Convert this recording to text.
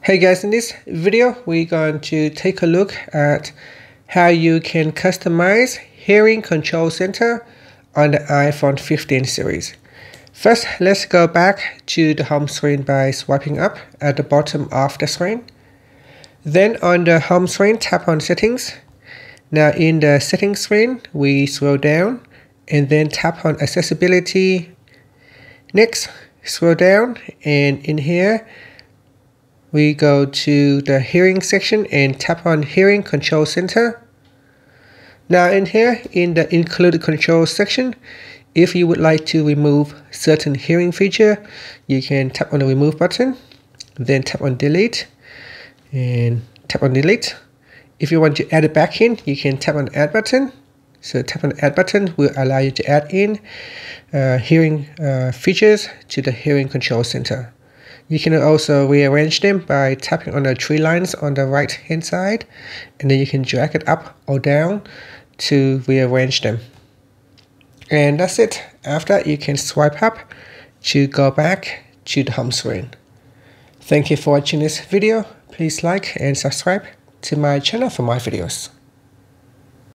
Hey guys, in this video we're going to take a look at how you can customize hearing control center on the iPhone 15 series. First, let's go back to the home screen by swiping up at the bottom of the screen. Then on the home screen, tap on settings. Now in the settings screen, we scroll down and then tap on accessibility. Next, scroll down and in here, we go to the hearing section and tap on hearing control center. Now in here, in the included control section, if you would like to remove certain hearing feature, you can tap on the remove button, then tap on delete and tap on delete. If you want to add it back in, you can tap on the add button. So tap on the add button will allow you to add in hearing features to the hearing control center. You can also rearrange them by tapping on the three lines on the right hand side, and then you can drag it up or down to rearrange them. And that's it. After, you can swipe up to go back to the home screen. Thank you for watching this video. Please like and subscribe to my channel for more videos.